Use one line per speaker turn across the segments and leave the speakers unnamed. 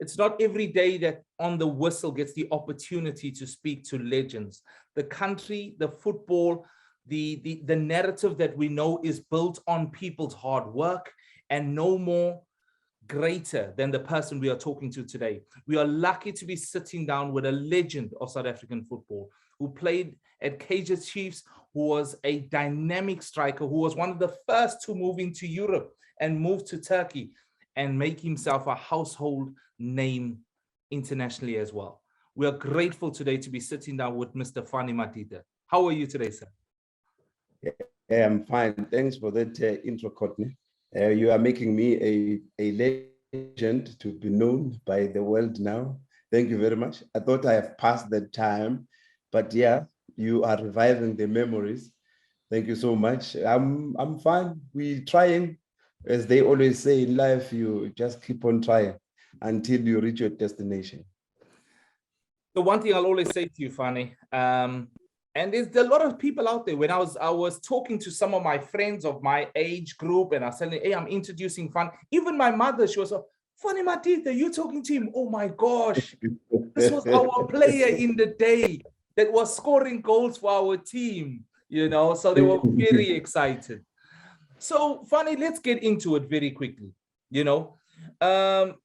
It's not every day that On the Whistle gets the opportunity to speak to legends. The country, the football, the narrative that we know is built on people's hard work, and no more greater than the person we are talking to today. We are lucky to be sitting down with a legend of South African football who played at Kaizer Chiefs, who was a dynamic striker, who was one of the first to move into Europe and move to Turkey and make himself a household name internationally as well. We are grateful today to be sitting down with Mr. Fani Madida. How are you today, sir?
Yeah, I'm fine. Thanks for that intro, Courtney. You are making me a legend to be known by the world now. Thank you very much. I thought I have passed that time, but yeah, you are reviving the memories. Thank you so much. I'm fine. We're trying. As they always say in life, you just keep on trying until you reach your destination.
The one thing I'll always say to you, Fani, and there's a lot of people out there. When I was talking to some of my friends of my age group, and I was saying, hey, I'm introducing Fani. Even my mother, she was like, Fani Madida, you talking to him? Oh my gosh, this was our player in the day that was scoring goals for our team, you know, so they were very excited. So, Fani, let's get into it very quickly. You know,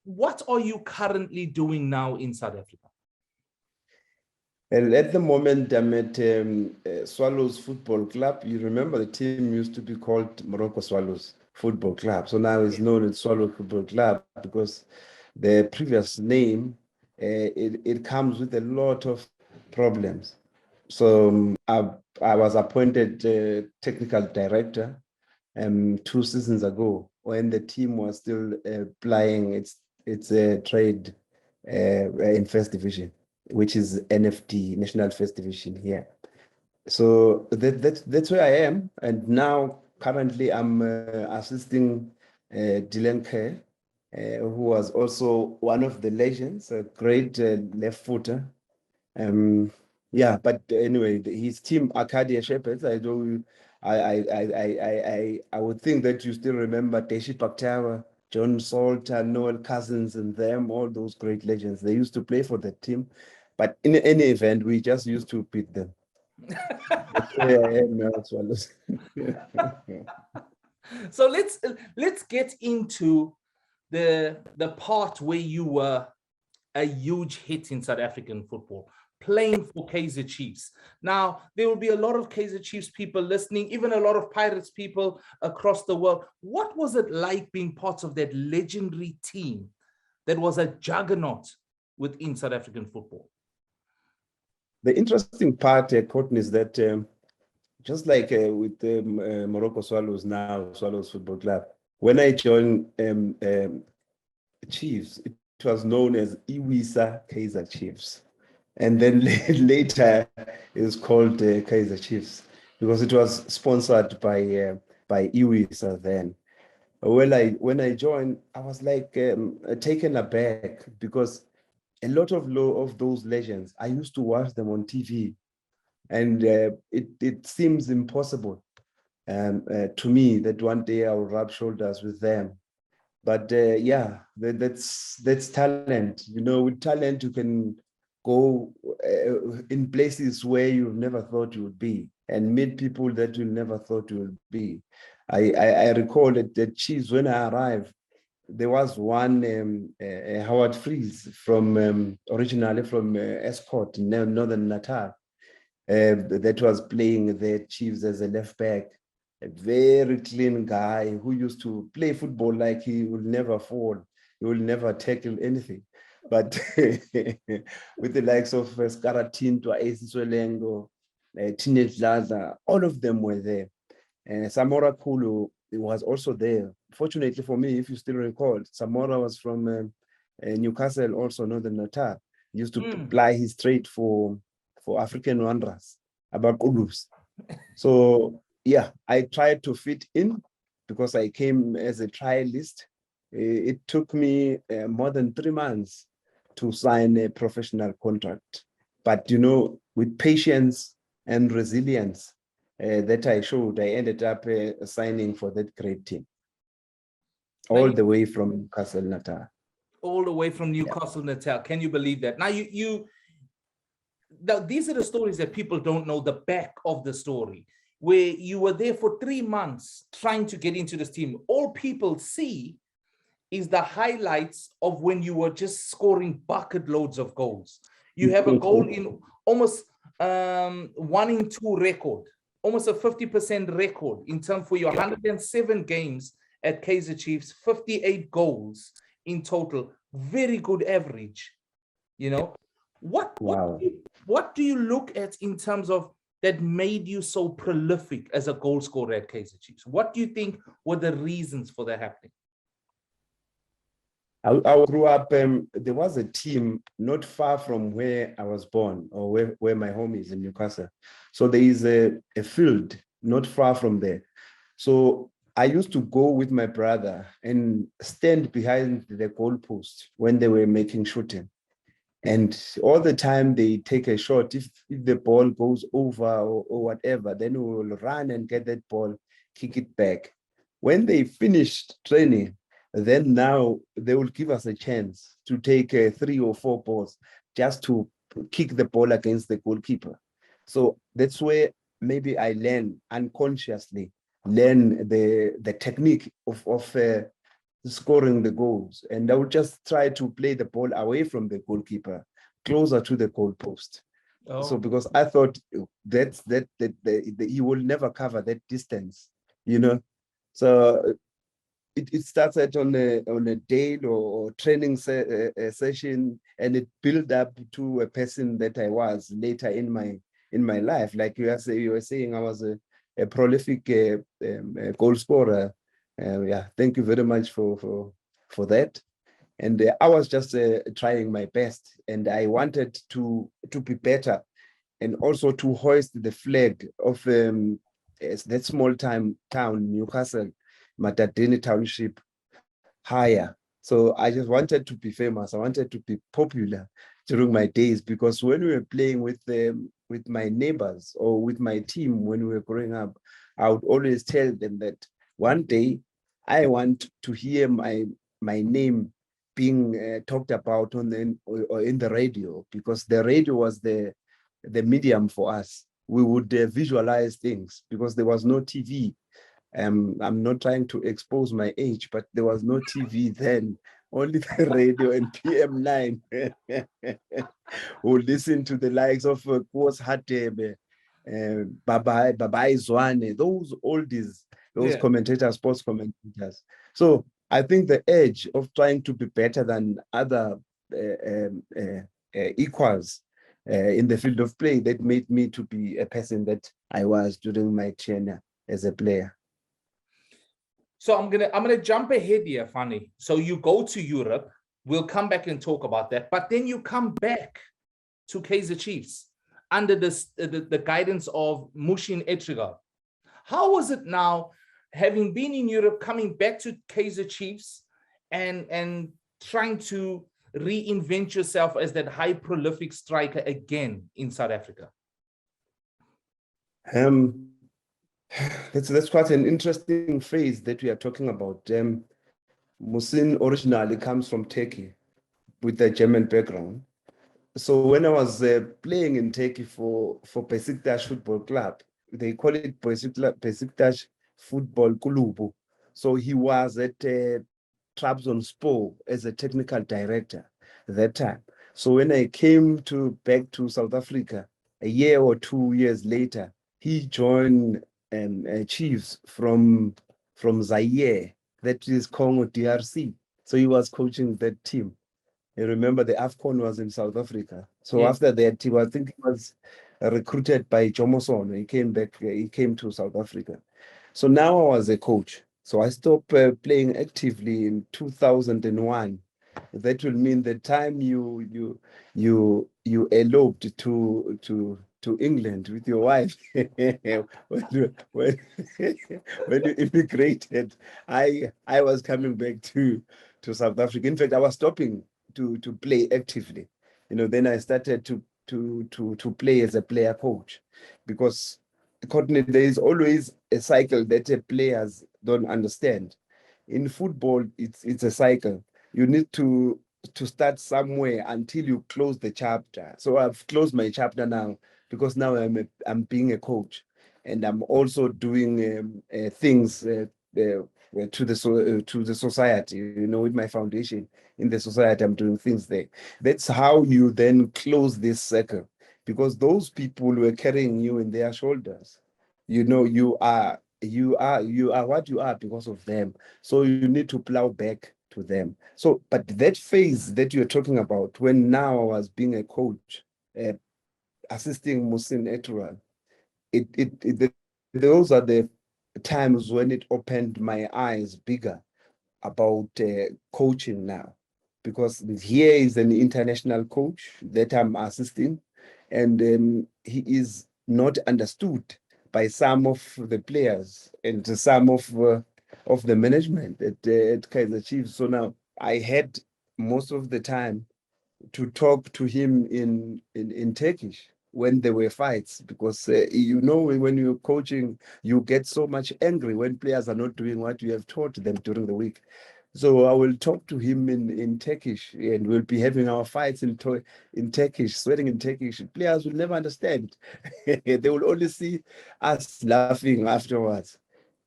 what are you currently doing now in South Africa?
And at the moment, I'm at Swallows Football Club. You remember the team used to be called Morocco Swallows Football Club. So now it's known as Swallows Football Club because the previous name, it comes with a lot of problems. So I was appointed technical director 2 seasons ago when the team was still playing its trade in First Division, which is NFD, National First Division here. So that's where I am. And now currently I'm assisting Dylan Kerr, who was also one of the legends, a great left footer. Yeah, but anyway, his team, Arcadia Shepherds, I would think that you still remember Deshi Paktawa, John Salter, Noel Cousins, and them, all those great legends. They used to play for the team, but in any event, we just used to beat them.
So let's get into the part where you were a huge hit in South African football, playing for Kaizer Chiefs. Now, there will be a lot of Kaizer Chiefs people listening, even a lot of Pirates people across the world. What was it like being part of that legendary team that was a juggernaut within South African football?
The interesting part, Courtney, is that just like with the Morocco Swallows now, Swallows Football Club, when I joined Chiefs, it was known as Iwisa Kaizer Chiefs. And then later it was called Kaizer Chiefs because it was sponsored by Iwisa then. When I joined, I was like taken aback because a lot of those legends, I used to watch them on TV, and it seems impossible to me that one day I'll rub shoulders with them. But yeah, that's talent. You know, with talent you can go in places where you never thought you would be and meet people that you never thought you would be. I recall that the Chiefs, when I arrived, there was one Howard Freese from originally from Escort in Northern Natal that was playing the Chiefs as a left back. A very clean guy who used to play football like he will never fall. He will never tackle anything. But with the likes of Skaratinto, Ace Swelengo, Teenage Laza, all of them were there. Samora Kulu was also there. Fortunately for me, if you still recall, Samora was from Newcastle, also Northern Natal. He used to ply his trade for African Wanderers, about Ulus. So yeah, I tried to fit in because I came as a trialist. It took me more than 3 months to sign a professional contract. But, you know, with patience and resilience that I showed, I ended up signing for that great team, all the way from Castle Natal.
All the way from Newcastle, Natal. Can you believe that? Now these are the stories that people don't know the back of the story, where you were there for 3 months trying to get into this team. All people see is the highlights of when you were just scoring bucket loads of goals. You have a goal in almost 1 in 2 record, almost a 50% record in terms for your 107 games at Kaizer Chiefs, 58 goals in total. Very good average, you know. What do you look at in terms of that made you so prolific as a goal scorer at Kaizer Chiefs? What do you think were the reasons for that happening?
I grew up, there was a team not far from where I was born, or where my home is in Newcastle. So there is a field not far from there. So I used to go with my brother and stand behind the goalpost when they were making shooting. And all the time they take a shot. If the ball goes over or whatever, then we will run and get that ball, kick it back. When they finished training, then now they will give us a chance to take 3 or 4 balls just to kick the ball against the goalkeeper. So that's where maybe I unconsciously learn the technique of scoring the goals. And I would just try to play the ball away from the goalkeeper, closer to the goalpost. Oh. So because I thought that he will never cover that distance, you know. So it started on a day or training session, and it built up to a person that I was later in my life. Like you were saying, I was a prolific goal scorer. Thank you very much for that. And I was just trying my best, and I wanted to be better, and also to hoist the flag of that small town, Newcastle, Matadini Township, higher. So I just wanted to be famous. I wanted to be popular during my days, because when we were playing with my neighbors or with my team when we were growing up, I would always tell them that one day I want to hear my name being talked about or in the radio, because the radio was the medium for us. We would visualize things because there was no TV. I'm not trying to expose my age, but there was no TV then, only the radio and PM9. We'll listen to the likes of Kos Hatebe, Babai Zwane, those oldies, those commentators, sports commentators. So I think the edge of trying to be better than other equals in the field of play, that made me to be a person that I was during my tenure as a player.
So I'm gonna jump ahead here, Fani. So you go to Europe. We'll come back and talk about that. But then you come back to Kaizer Chiefs under the guidance of Mushin Etrigal. How was it now, having been in Europe, coming back to Kaizer Chiefs and trying to reinvent yourself as that high prolific striker again in South Africa?
That's quite an interesting phrase that we are talking about. Musin originally comes from Turkey with a German background. So when I was playing in Turkey for Beşiktaş Football Club, they call it Beşiktaş Football Kulubu. So he was at Trabzonspor as a technical director at that time. So when I came back to South Africa, a year or 2 years later, he joined Chiefs from Zaire, that is Congo DRC. So he was coaching that team. I remember the AFCON was in South Africa. So after that, I think he was recruited by Jomoson. He came back, he came to South Africa. So now I was a coach. So I stopped playing actively in 2001. That will mean the time you eloped to England with your wife. when you immigrated, I was coming back to South Africa. In fact, I was stopping to play actively. Then I started to play as a player coach, because Courtney, there is always a cycle that players don't understand. In football, it's a cycle. You need to to start somewhere until you close the chapter. So I've closed my chapter now because now I'm being a coach, and I'm also doing things to the society. You know, with my foundation in the society, I'm doing things there. That's how you then close this circle, because those people were carrying you in their shoulders. You know, you are what you are because of them. So you need to plow back to them. So, but that phase that you're talking about, when now I was being a coach, uh, assisting Musin Etural, those are the times when it opened my eyes bigger about coaching now, because here is an international coach that I'm assisting, and he is not understood by some of the players and some of the management at Kaizer Chiefs. So now I had most of the time to talk to him in Turkish when there were fights, because you know, when you're coaching, you get so much angry when players are not doing what you have taught them during the week. So I will talk to him in Turkish, and we'll be having our fights in Turkish, sweating in Turkish. Players will never understand. They will only see us laughing afterwards.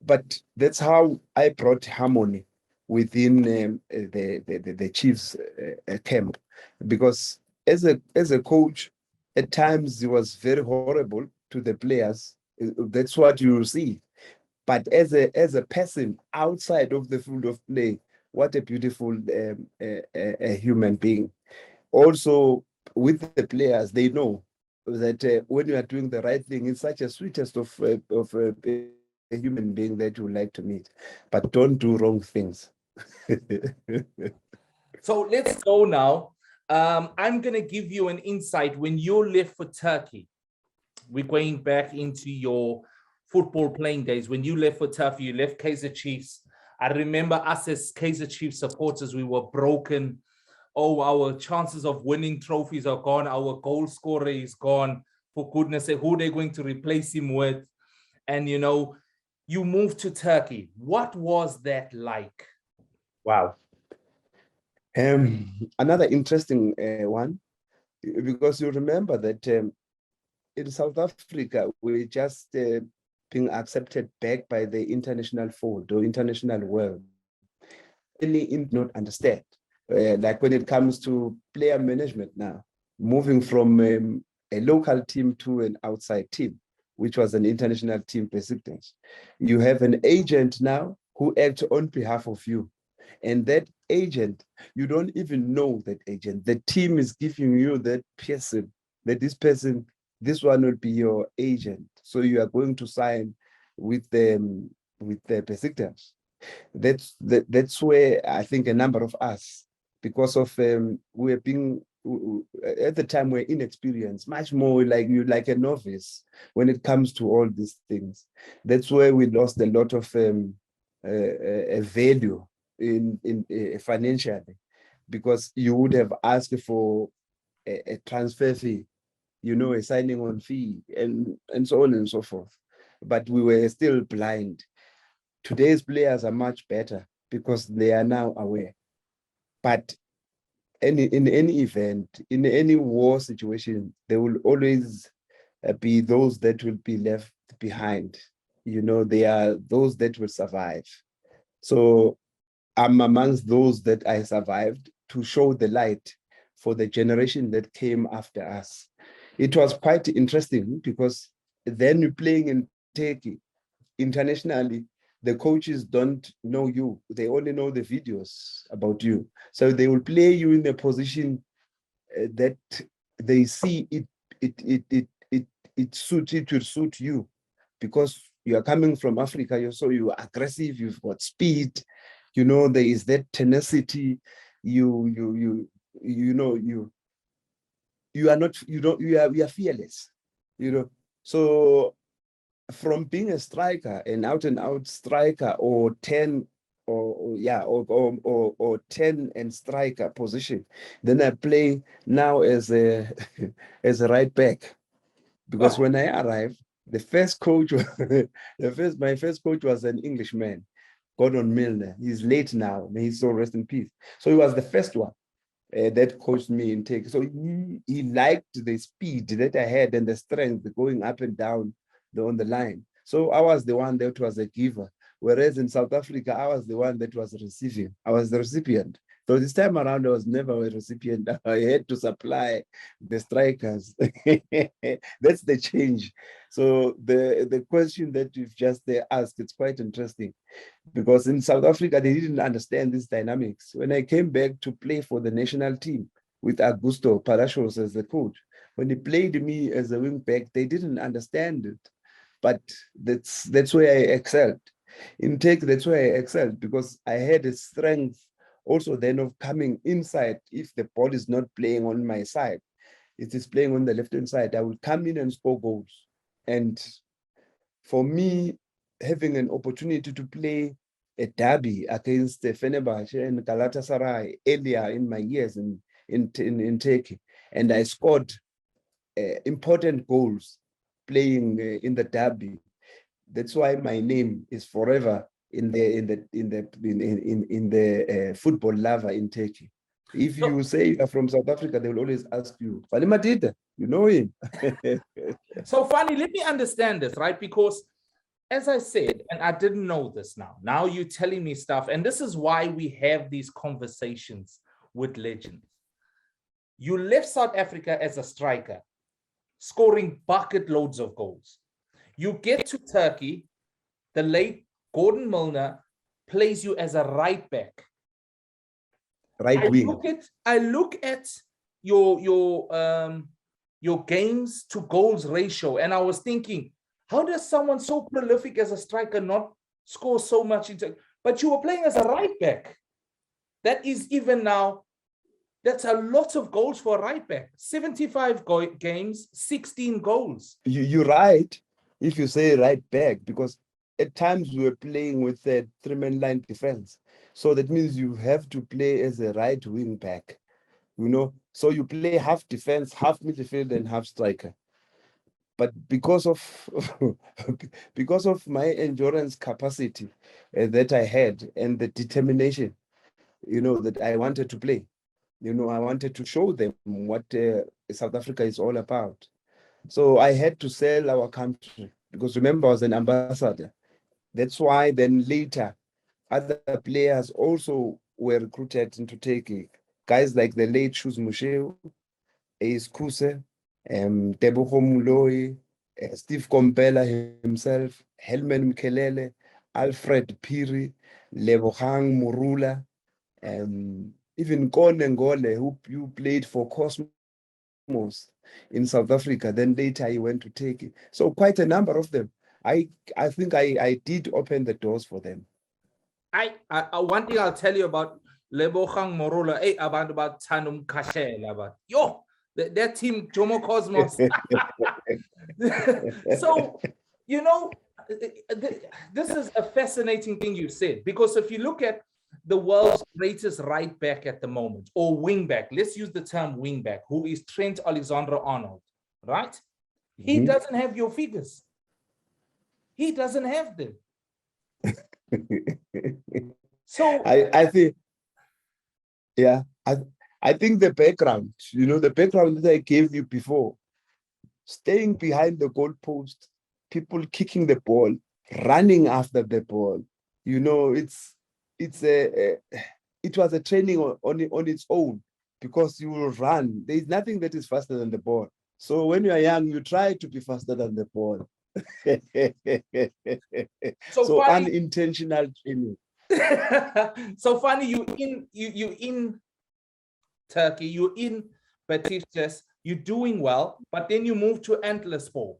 But that's how I brought harmony within the Chiefs camp, because as a coach, at times he was very horrible to the players. That's what you will see. But as a person outside of the field of play, what a beautiful a human being. Also, with the players, they know that when you are doing the right thing, it's such a sweetest of a human being that you like to meet, but don't do wrong things.
So let's go now. I'm going to give you an insight. When you left for Turkey, we're going back into your football playing days. When you left for Turkey, you left Kaizer Chiefs. I remember us as Kaizer Chiefs supporters, we were broken. Oh, our chances of winning trophies are gone. Our goal scorer is gone. For goodness sake, who are they going to replace him with? And, you know, you moved to Turkey. What was that like?
Wow. Another interesting one, because you remember that in South Africa, we just being accepted back by the international fold or international world. Really not understand. Like when it comes to player management now, moving from a local team to an outside team, which was an international team, Beşiktaş. You have an agent now who acts on behalf of you. And that agent, you don't even know that agent. The team is giving you that person, that this person, this one will be your agent. So you are going to sign with the Beşiktaş. That's where I think a number of us, because of we're being at the time we're inexperienced, much more like you, like a novice when it comes to all these things. That's where we lost a lot of value in financially, because you would have asked for a transfer fee, you know, a signing on fee, and so on and so forth. But we were still blind. Today's players are much better because they are now aware. But in any event, in any war situation, there will always be those that will be left behind. You know, they are those that will survive. So I'm amongst those that I survived to show the light for the generation that came after us. It was quite interesting because then you're playing in Turkey internationally, the coaches don't know you. They only know the videos about you. So they will play you in a position that they see it will suit you, because you are coming from Africa. You're aggressive. You've got speed. You know, there is that tenacity. You know, you are not, you are fearless, you know. So from being a striker, an out and out striker, or 10 or 10 and striker position, then I play now as a as a right back, because when I arrived, the first coach my first coach was an Englishman, Gordon Milner. He's late now, may his soul rest in peace. So he was the first one that coached me in Turkey. So he liked the speed that I had and the strength going up and down on the line. So I was the one that was a giver. Whereas in South Africa, I was the one that was receiving. I was the recipient. So this time around, I was never a recipient. I had to supply the strikers. That's the change. So the question that you've just asked, it's quite interesting, because in South Africa, they didn't understand these dynamics. When I came back to play for the national team with Augusto Parashos as the coach, when he played me as a wing back, they didn't understand it. But that's where I excelled. In Turkey, that's where I excelled, because I had a strength also then of coming inside. If the ball is not playing on my side, it is playing on the left-hand side, I will come in and score goals. And for me, having an opportunity to play a derby against Fenerbahce and Galatasaray earlier in my years in Turkey, and I scored important goals playing in the derby. That's why my name is forever in the football lover in Turkey. If you say you're from South Africa, they will always ask you, Fani Madida, you know him.
So Fani, let me understand this, right? Because as I said, and I didn't know this now you're telling me stuff, and this is why we have these conversations with legends. You left South Africa as a striker, scoring bucket loads of goals. You get to Turkey, the late Gordon Milner plays you as a right back.
Right wing.
I look at your games to goals ratio, and I was thinking, how does someone so prolific as a striker not score so much? But you were playing as a right back. That is even now, that's a lot of goals for a right back. 75 games, 16 goals.
You're right if you say right back, because at times we were playing with a three-man line defense. So that means you have to play as a right wing back, So you play half defense, half midfield, and half striker. But because of my endurance capacity that I had and the determination, that I wanted to play, I wanted to show them what South Africa is all about. So I had to sell our country, because remember, I was an ambassador. That's why then later, other players also were recruited into Turkey. Guys like the late Shuz Musheu, Ace Kuse, Tebogo Muloi, Steve Komphela himself, Helman Mkelele, Alfred Piri, Lebogang Murula, even Kone Ngole, who played for Cosmos in South Africa. Then later he went to Turkey. So quite a number of them. I think I did open the doors for them.
One thing I'll tell you about Lebogang Morula, about Tanum Kashel, about that team, Jomo Cosmos. So, this is a fascinating thing you said, because if you look at the world's greatest right back at the moment, or wing back, let's use the term wing back, who is Trent Alexander-Arnold, right? He doesn't have your figures. He doesn't have them. So
I think, yeah, I think the background, the background that I gave you before, staying behind the goalpost, people kicking the ball, running after the ball, it was a training on its own, because you will run. There's nothing that is faster than the ball. So when you are young, you try to be faster than the ball. So unintentional training.
So Fani, you in Turkey, you're in Beşiktaş, you're doing well, but then you move to Antalyaspor.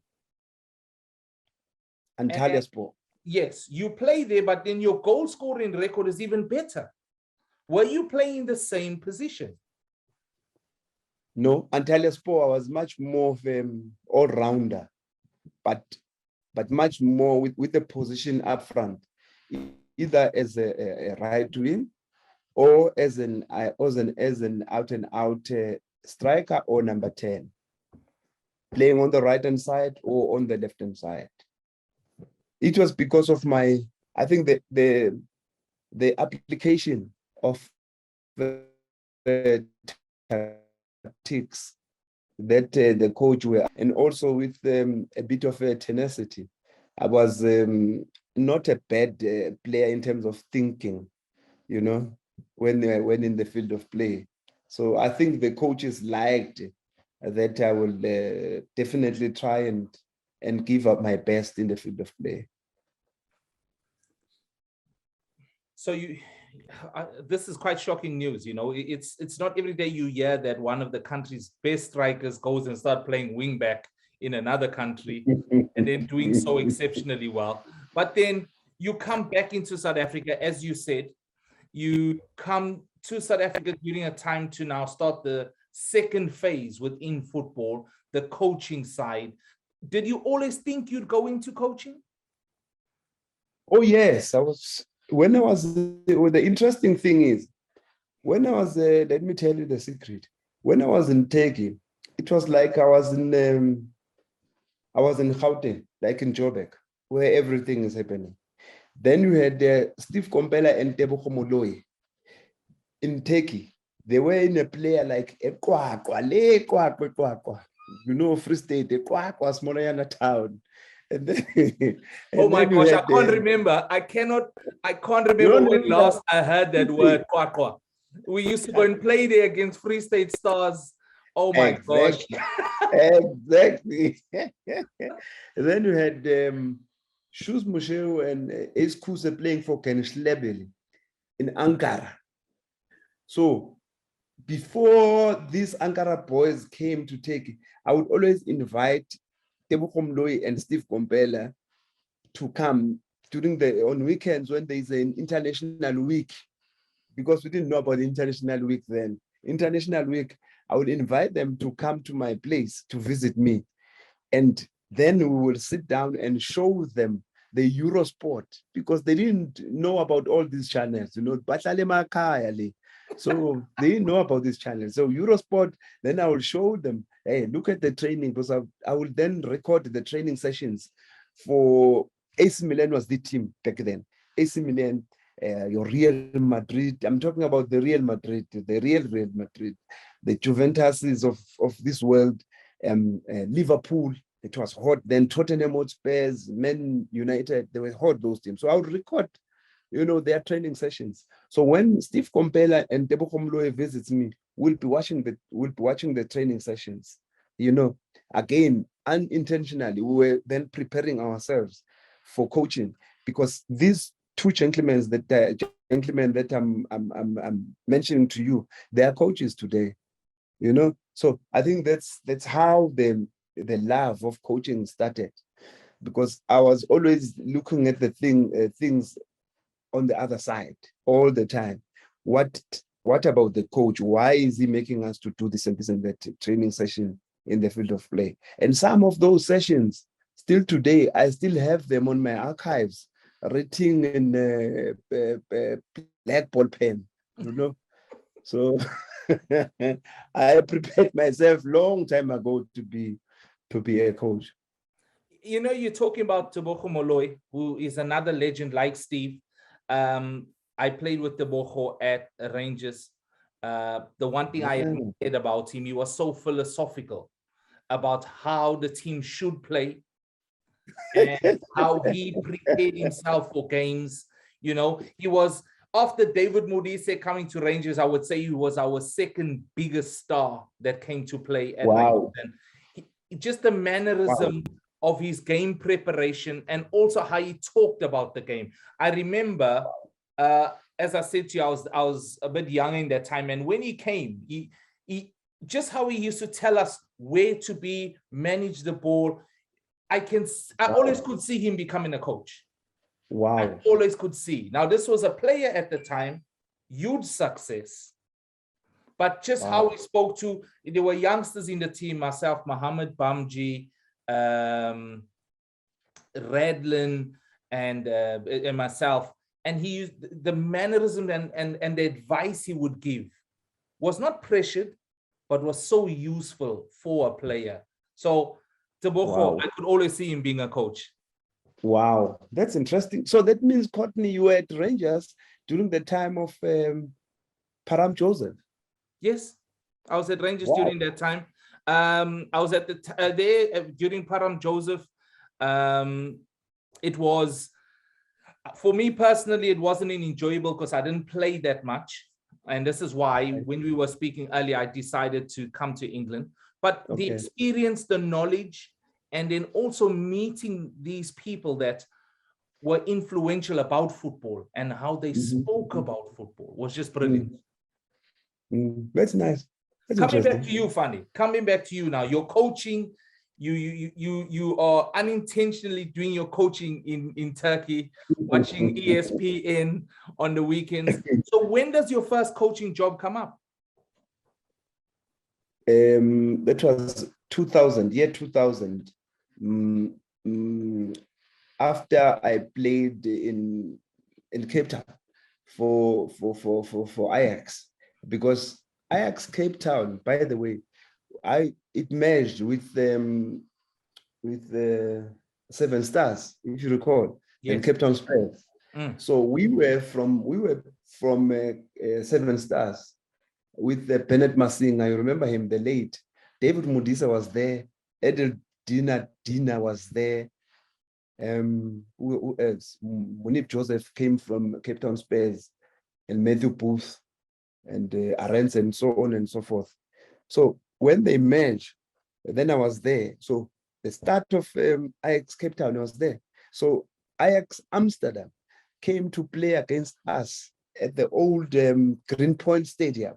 Antalyaspor.
Yes, you play there, but then your goal scoring record is even better. Were you playing the same position?
No, Antalyaspor, I was much more of an all-rounder, but much more with the position up front, either as a right wing or as an out and out striker or number 10, playing on the right hand side or on the left hand side. It was because of I think the application of the tactics that the coach were, and also with a bit of a tenacity. I was not a bad player in terms of thinking, when in the field of play. So I think the coaches liked that I will definitely try and give up my best in the field of play.
So this is quite shocking news. It's not every day you hear that one of the country's best strikers goes and start playing wing back in another country and then doing so exceptionally well. But then you come back into South Africa, as you said, you come to South Africa during a time to now start the second phase within football, the coaching side. Did you always think you'd go into coaching?
Oh, yes. The interesting thing is, when I was, let me tell you the secret. When I was in Turkey, it was like I was in Gauteng, like in Joburg, where everything is happening. Then you had Steve Komphela and Tebogo Moloi in Turkey. They were in a player like Free State, Smolayana town. And then,
oh my gosh, I can't remember. I can't remember when last I heard that word, kwakwa. We used to go and play there against Free State Stars. Oh my gosh.
Exactly. And then you had Shoes Musheu and Ace Kuse playing for Kenişlebeli in Ankara. So before these Ankara boys came to take, I would always invite Tebogo Moloi and Steve Komphela to come on weekends when there is an international week, because we didn't know about the international week then. International week, I would invite them to come to my place to visit me. And then we will sit down and show them the Eurosport, because they didn't know about all these channels, so they didn't know about this channel. So Eurosport, then I will show them, hey, look at the training, because I will then record the training sessions for AC Milan was the team back then. AC Milan, your Real Madrid. I'm talking about the Real Madrid, the Real Madrid, the Juventuses of this world, Liverpool. It was hot. Then Tottenham Hotspurs, Man United, they were hot, those teams. So I would record, their training sessions. So when Steve Komphela and Tebogo Moloi visits me, we'll be watching the training sessions. Again, unintentionally, we were then preparing ourselves for coaching, because these two gentlemen that I'm mentioning to you, they are coaches today. So I think that's how the love of coaching started, because I was always looking at the things on the other side all the time. What about the coach? Why is he making us to do this and that training session in the field of play? And some of those sessions, still today, I still have them on my archives, written in black ball pen, So I prepared myself long time ago to be a coach.
You're talking about Tebogo Moloi, who is another legend like Steve. I played with Tebogo at Rangers. The one thing I admired about him, he was so philosophical about how the team should play and how he prepared himself for games. He was, after David Modise coming to Rangers, I would say he was our second biggest star that came to play at Rangers. And just the mannerism of his game preparation, and also how he talked about the game. I remember, as I said to you, I was a bit young in that time, and when he came, he just how he used to tell us where to be, manage the ball. I always could see him becoming a coach.
Wow.
I always could see. Now, this was a player at the time, huge success. But just how he spoke to, there were youngsters in the team, myself, Mohammed Bamji, Redlin, and myself. And he used the mannerism and the advice he would give was not pressured, but was so useful for a player. So Tebogo, I could always see him being a coach.
Wow, that's interesting. So that means, Courtney, you were at Rangers during the time of Param Joseph.
Yes. I was at Rangers
Wow.
during that time. I was at there during Param Joseph. It was, for me personally, it wasn't enjoyable because I didn't play that much. And this is why, when we were speaking earlier, I decided to come to England. But the experience, the knowledge, and then also meeting these people that were influential about football and how they spoke about football was just brilliant.
That's nice. That's
Coming
interesting.
back to you, Fani. Coming back to you now. You're coaching. You are unintentionally doing your coaching in Turkey, watching ESPN on the weekends. So when does your first coaching job come up?
That was 2000, year 2000. After I played in Cape Town for Ajax, because Ajax Cape Town, by the way, it merged with the Seven Stars, if you recall, and Cape Town Spurs. So we were from Seven Stars with the Bennett Masing. I remember him, the late David Mudisa was there, Edel Dina was there. Who else? Munib Joseph came from Cape Town Spurs, and Matthew Booth and Arends and so on and so forth. So when they merged, then I was there. So the start of Ajax Cape Town, I was there. So Ajax Amsterdam came to play against us at the old Greenpoint Stadium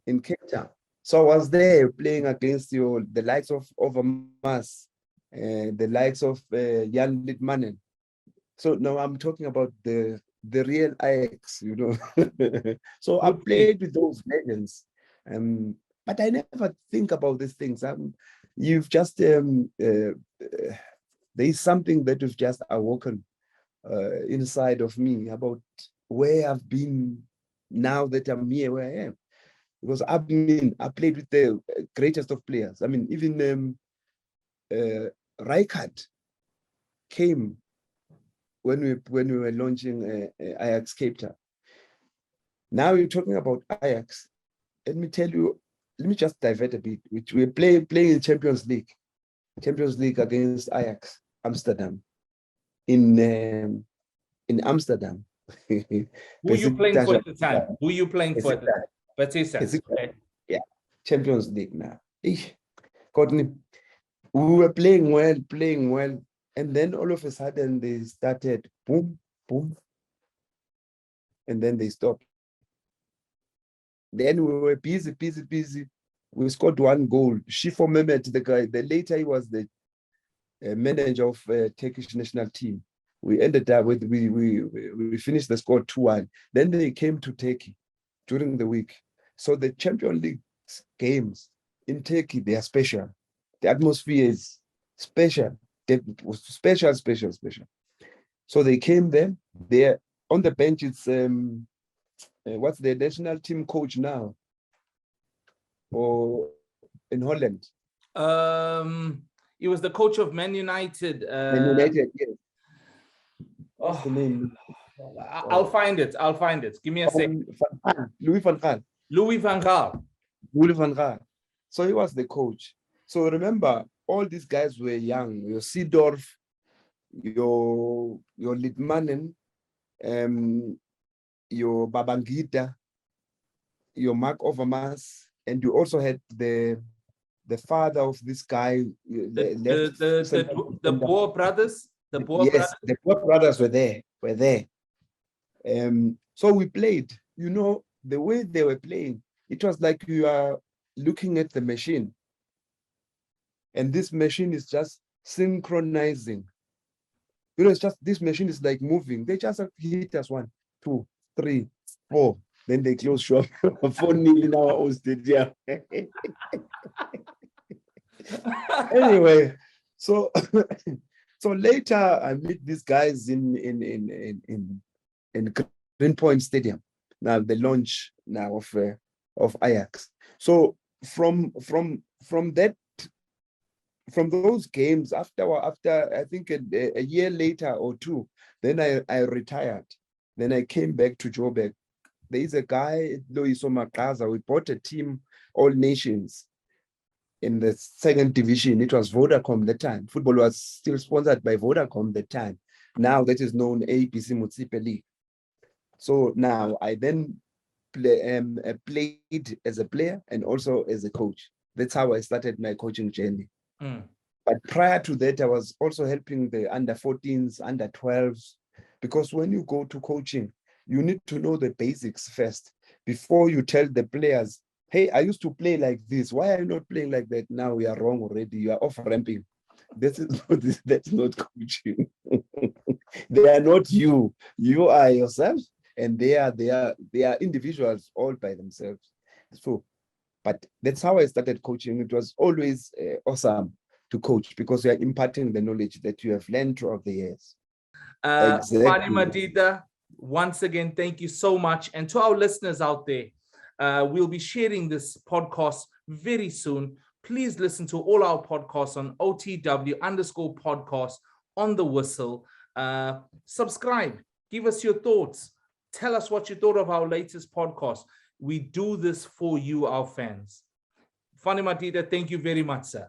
in Cape Town. So I was there playing against the likes of Overmars, the likes of Jan Litmanen. So now I'm talking about the real Ajax, you know. So I played with those legends, but I never think about these things. You've just there is something that you've just awoken inside of me about where I've been now that I'm here where I am. Because I played with the greatest of players. I mean, even Rijkaard came when we were launching Ajax Cape Town. Now you're talking about Ajax. Let me tell you, let me just divert a bit. We're playing in Champions League against Ajax Amsterdam in Amsterdam.
Who are you playing for at the time? Who are you playing for at the time? Beşiktaş. Okay.
Yeah, Champions League now. Courtney, we were playing well, and then all of a sudden they started boom, boom, and then they stopped. Then we were busy. We scored one goal. Shifo Mehmet, the guy, later he was the manager of Turkish national team. We ended up with we finished the score 2-1. Then they came to Turkey during the week. So the Champions League games in Turkey, they are special. The atmosphere is special. Special. So they came there. They're on the bench. It's what's the national team coach now? Or in Holland?
He was the coach of Man United.
Man United, yes. What's the name?
I'll find it. Give me a second.
Louis van Gaal.
Louis van Gaal.
So he was the coach. So remember, all these guys were young. Your Seedorf, your Litmanen, your Babangida, your Mark Overmars, and you also had the father of this guy.
The Boer brothers. The
Boer brothers were there. So we played. You know, the way they were playing, it was like you are looking at the machine, and this machine is just synchronizing. You know, it's just this machine is like moving. They just hit us 1, 2, 3, 4. Then they close shop. 4-0 in our own stadium. Anyway, so later I meet these guys in Greenpoint Stadium. Now the launch now of Ajax. So from those games, after I think a year later or two, then I retired. Then I came back to Joburg There is a guy, Loiso Makaza, we bought a team, all nations, in the second division. It was Vodacom that time. Football was still sponsored by Vodacom that time. Now that is known ABC Mutsipe League. So now I then played as a player and also as a coach. That's how I started my coaching journey. But prior to that, I was also helping the under 14s, under 12s, because when you go to coaching, you need to know the basics first before you tell the players, hey, I used to play like this. Why are you not playing like that? Now we are wrong already. You are off ramping. That's not coaching. They are not you. You are yourself, and they are individuals all by themselves. So, but that's how I started coaching. It was always awesome to coach because you are imparting the knowledge that you have learned throughout the years.
Fani Madida, once again, thank you so much. And to our listeners out there, we'll be sharing this podcast very soon. Please listen to all our podcasts on OTW_podcast on the whistle. Subscribe, give us your thoughts. Tell us what you thought of our latest podcast. We do this for you, our fans. Fani Madida, thank you very much, sir.